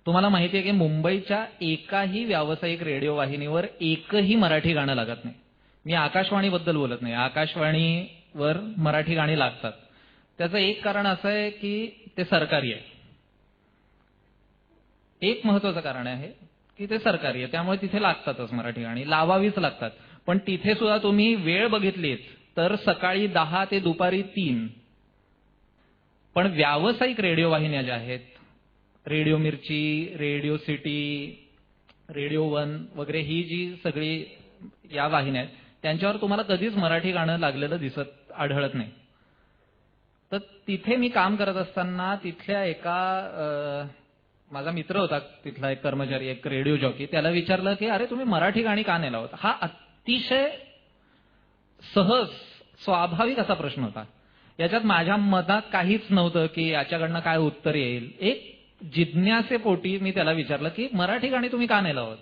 तुम्हाला माहिती आहे की मुंबईच्या एकाही व्यावसायिक रेडिओ वाहिनीवर एकही मराठी गाणं लागत नाही. मी आकाशवाणीबद्दल बोलत नाही, आकाशवाणीवर मराठी गाणी लागतात. त्याचं एक कारण असं आहे की ते सरकारी आहे. एक महत्वाचं कारण आहे की ते सरकारी आहे, त्यामुळे तिथे लागतातच मराठी गाणी, लावावीच लागतात. पण तिथे सुद्धा तुम्ही वेळ बघितलीत तर सकाळी 10 ते दुपारी 3. पण व्यावसायिक रेडिओ वाहिन्या ज्या आहेत, रेडिओ मिर्ची, रेडिओ सिटी, रेडिओ वन वगैरे, ही जी सगळी या वाहिन्या आहेत, त्यांच्यावर तुम्हाला कधीच मराठी गाणं लागलेलं आढळत नाही. तर तिथे मी काम करत असताना तिथल्या एका माझा मित्र होता, तिथला एक कर्मचारी, एक रेडिओ जॉकी, त्याला विचारलं की अरे तुम्ही मराठी गाणी का नाही लावत? हा अतिशय सहज स्वाभाविक असा प्रश्न होता. याच्यात माझ्या मनात काहीच नव्हतं की याच्याकडनं काय उत्तर येईल. एक जिज्ञासेपोटी मी त्याला विचारलं की मराठी गाणी तुम्ही का नाही लावत?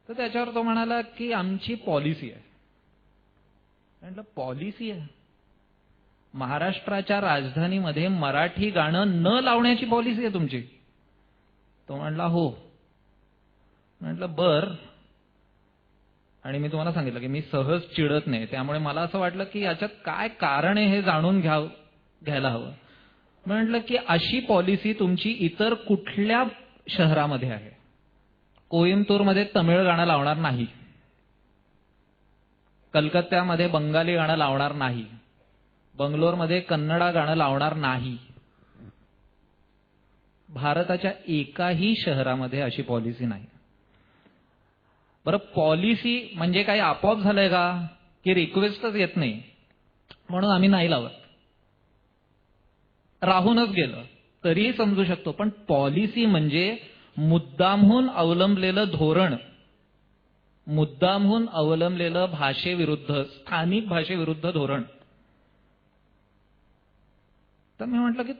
तर त्याच्यावर तो म्हणाला की आमची पॉलिसी आहे. म्हटलं पॉलिसी आहे? महाराष्ट्राच्या राजधानीमध्ये मराठी गाणं न लावण्याची पॉलिसी आहे तुमची? तो म्हणला हो. म्हटलं बर. आणि मी तुम्हाला सांगितलं की मी सहज चिडत नाही, त्यामुळे मला असं वाटलं की याच्यात काय कारण आहे हे जाणून घ्यायला हवं. म्हटलं की अशी पॉलिसी तुमची इतर कुठल्या शहरामध्ये आहे? कोइंबतूरमध्ये तमिळ गाणं लावणार नाही, कलकत्त्यामध्ये बंगाली गाणं लावणार नाही, बंगलोरमध्ये कन्नडा गाणं लावणार नाही. भारताच्या एकाही शहरामध्ये अशी पॉलिसी नाही. बरं, पॉलिसी म्हणजे काही आपोआप झालंय का की रिक्वेस्टच येत नाही म्हणून आम्ही नाही लावत, राहूनच गेलं तरीही समजू शकतो. पण पॉलिसी म्हणजे मुद्दामहून अवलंबलेलं धोरण, मुद्दामहून अवलंबलेलं भाषेविरुद्ध, स्थानिक भाषेविरुद्ध धोरण. तर मी म्हटलं की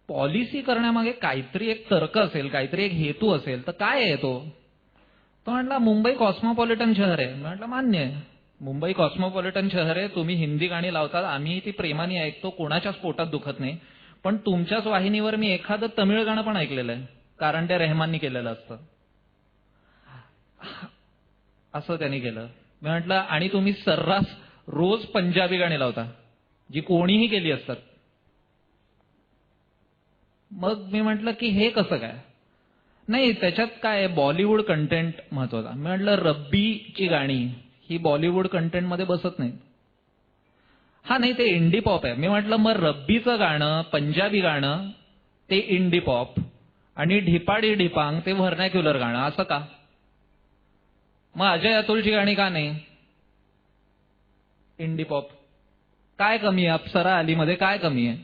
पॉलिसी करण्यामागे काहीतरी एक तर्क असेल, काहीतरी एक हेतू असेल, तर काय आहे तो? तो म्हटला मुंबई कॉस्मोपॉलिटन शहर आहे. म्हटलं मान्य आहे, मुंबई कॉस्मोपॉलिटन शहर आहे, तुम्ही हिंदी गाणी लावतात, आम्ही ती प्रेमाने ऐकतो, कोणाच्याच पोटात दुखत नाही. पण तुमच्याच वाहिनीवर मी एखादं तमिळ गाणं पण ऐकलेलं आहे, कारण ते रेहमाननी केलेलं असतं. असं त्यांनी केलं. मी म्हटलं आणि तुम्ही सर्रास रोज पंजाबी गाणी लावता, जी कोणीही केली असतात. मग मी म्हटलं की हे कसं काय? नाही, त्याच्यात काय बॉलिवूड कंटेंट महत्वाचा. मी म्हटलं रब्बीची गाणी ही बॉलिवूड कंटेंटमध्ये बसत नाहीत. हा नाही, ते इंडी पॉप आहे. मी म्हटलं मग रब्बीचं गाणं, पंजाबी गाणं ते इंडी पॉप आणि ढिपाडी ढिपांग ते व्हर्नॅक्युलर गाणं, असं का? मग अजय अतुलची गाणी का नाही इंडी पॉप? काय कमी आहे? अप्सरा अलीमध्ये काय कमी आहे?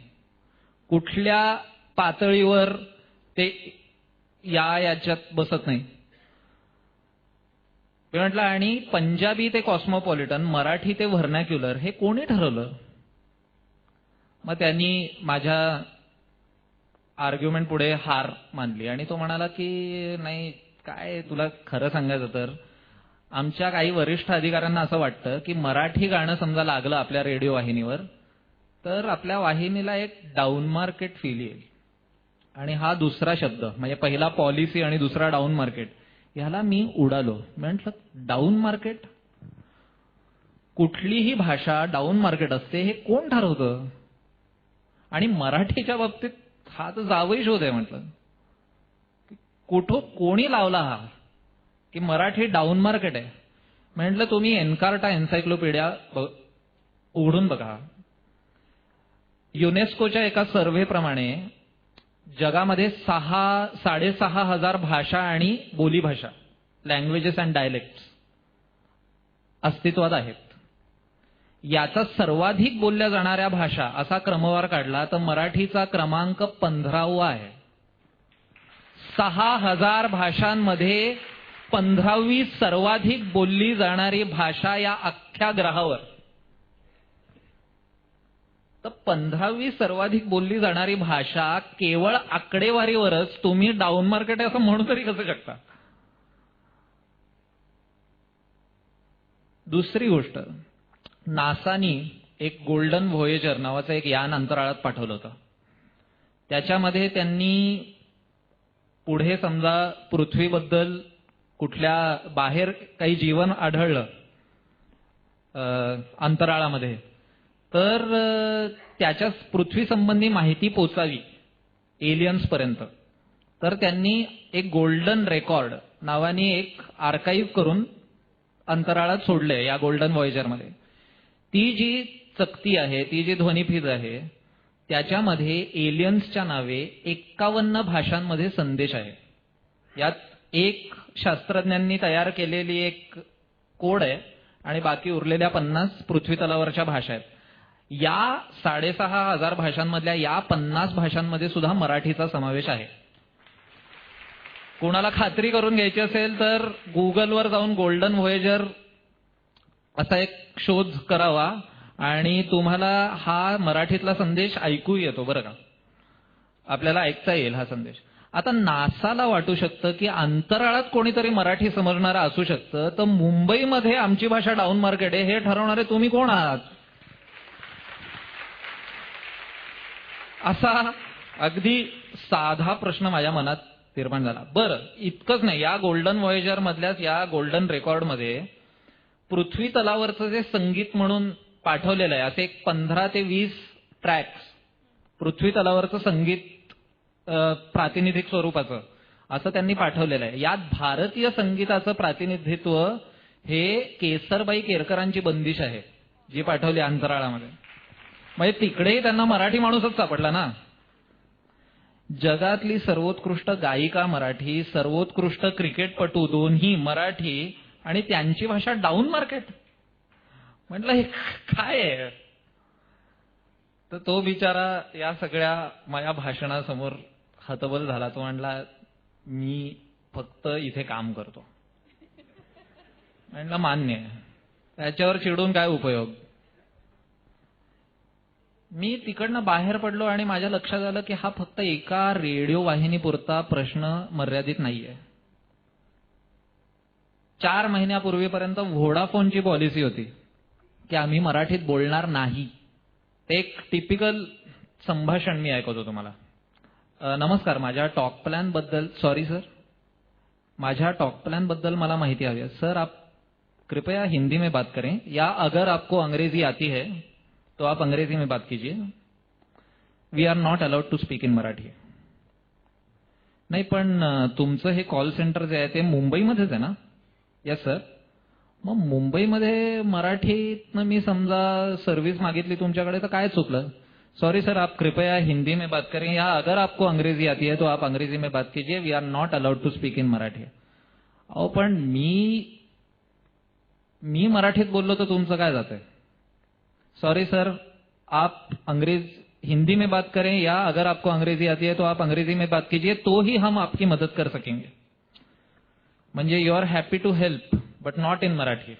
कुठल्या पातळीवर ते याच्यात बसत नाही? मी म्हटलं आणि पंजाबी ते कॉस्मोपॉलिटन, मराठी ते व्हर्नॅक्युलर हे कोणी ठरवलं? मग त्यांनी माझ्या आर्ग्युमेंट पुढे हार मानली आणि तो म्हणाला की नाही, काय तुला खरं सांगायचं तर आमच्या काही वरिष्ठ अधिकाऱ्यांना असं वाटतं की मराठी गाणं समजा लागलं आपल्या रेडिओ वाहिनीवर तर आपल्या वाहिनीला एक डाऊन मार्केट फील येईल. आणि हा दुसरा शब्द म्हणजे पहिला पॉलिसी आणि दुसरा डाऊन मार्केट, ह्याला मी उडालो. म्हटलं डाऊन मार्केट? कुठलीही भाषा डाऊन मार्केट असते हे कोण ठरवतं? आणि मराठीच्या बाबतीत हा तर जावई शोध आहे. म्हटलं कोणी लावला हा की मराठी डाऊन मार्केट आहे? म्हटलं तुम्ही एन्कार्टा एन्सायक्लोपीडिया उघडून बघा. युनेस्कोच्या एका सर्व्हेप्रमाणे जगामध्ये 6,500 भाषा आणि बोलीभाषा, लँग्वेजेस अँड डायलेक्ट्स अस्तित्वात आहेत. याचा सर्वाधिक बोलल्या जाणाऱ्या भाषा असा क्रमवार काढला तर मराठीचा क्रमांक 15वा आहे. 6,000 भाषांमध्ये 15वी सर्वाधिक बोलली जाणारी भाषा या अख्ख्या ग्रहावर. तर 15वी सर्वाधिक बोलली जाणारी भाषा केवळ आकडेवारीवरच तुम्ही डाऊन मार्केट आहे असं म्हणू तरी कसं शकता? दुसरी गोष्ट, नासानी एक गोल्डन व्होयेजर नावाचं एक यान अंतराळात पाठवलं होतं. त्याच्यामध्ये त्यांनी पुढे समजा पृथ्वीबद्दल कुठल्या बाहेर काही जीवन आढळलं अंतराळामध्ये, तर त्याच्या पृथ्वी संबंधी माहिती पोचावी एलियन्स पर्यंत, तर त्यांनी एक गोल्डन रेकॉर्ड नावाने एक आर्काईव्ह करून अंतराळात सोडले या गोल्डन व्हॉयेजरमध्ये. ती जी चकती आहे, ती जी ध्वनिफीज आहे, त्याच्यामध्ये एलियन्सच्या नावे 51 भाषांमध्ये संदेश आहे. यात एक शास्त्रज्ञांनी तयार केलेली एक कोड आहे आणि बाकी उरलेल्या 50 पृथ्वी तलावरच्या भाषा आहेत. या 6500 भाषांमधल्या या 50 भाषांमध्ये सुद्धा मराठीचा समावेश आहे. कोणाला खात्री करून घ्यायची असेल तर गुगलवर जाऊन गोल्डन व्हॉयेजर असा एक शोध करावा आणि तुम्हाला हा मराठीतला संदेश ऐकू येतो बरं का, आपल्याला ऐकता येईल हा संदेश. आता नासाला वाटू शकतं की अंतराळात कोणीतरी मराठी समजणारा असू शकतं, तर मुंबईमध्ये आमची भाषा डाऊन मार्केट आहे हे ठरवणारे तुम्ही कोण आहात? असा अगदी साधा प्रश्न माझ्या मनात निर्माण झाला. बरं, इतकंच नाही, या गोल्डन व्हॉयेजर मधल्याच या गोल्डन रेकॉर्डमध्ये पृथ्वी तलावरचं जे संगीत म्हणून पाठवलेलं आहे, असे एक 15 ते 20 ट्रॅक्स पृथ्वी तलावरचं संगीत प्रातिनिधिक स्वरूपाचं असं त्यांनी पाठवलेलं आहे. यात भारतीय संगीताचं प्रातिनिधित्व हे केसरबाई केरकरांची बंदिश आहे जी पाठवली अंतराळामध्ये. म्हणजे तिकडेही त्यांना मराठी माणूसच सापडला ना. जगातली सर्वोत्कृष्ट गायिका मराठी, सर्वोत्कृष्ट क्रिकेटपटू दोन्ही मराठी, आणि त्यांची भाषा डाऊन मार्केट. म्हटलं हे काय आहे? तर तो बिचारा या सगळ्या माझ्या भाषणासमोर हतबल झाला. तो म्हणला मी फक्त इथे काम करतो. म्हणलं मान्य आहे, त्याच्यावर चिडून काय उपयोग. मी तिकडनं बाहेर पडलो आणि माझ्या लक्षात आलं की हा फक्त एका रेडिओ वाहिनीपुरता प्रश्न मर्यादित नाहीये. 4 महिन्यापूर्वीपर्यंत व्होडाफोनची पॉलिसी होती की आम्ही मराठीत बोलणार नाही. ते एक टिपिकल संभाषण मी ऐकवतो तुम्हाला. नमस्कार, माझ्या टॉक प्लॅन बद्दल, सॉरी सर, माझ्या टॉक प्लॅन बद्दल मला माहिती हवी है. सर आप कृपया हिंदी में बात करें, या अगर आपको अंग्रेजी आती है तो आप अंग्रेजी में बात कीजिए. We are not allowed to speak in Marathi. नाही पण तुमचं हे कॉल सेंटर जे आहे ते मुंबईमध्येच आहे ना? Yes sir. मग मुंबईमध्ये मराठीतनं मी समजा सर्व्हिस मागितली तुमच्याकडे तर काय चुकलं? सॉरी सर, आप कृपया हिंदी में बात करें, या अगर आपको अंग्रेजी आती है तो आप अंग्रेजी में बात कीजिए. We are not allowed to speak in Marathi. अहो पण मी मराठीत बोललो तर तुमचं काय जातंय? सॉरी सर, आप हिंदी में बात करें, या अगर आपको अंग्रेजी आती है तो आप अंग्रेजी में बात कीजिए, तो ही हम आपकी मदद कर सकेंगे. म्हणजे you are happy to help but not in Marathi.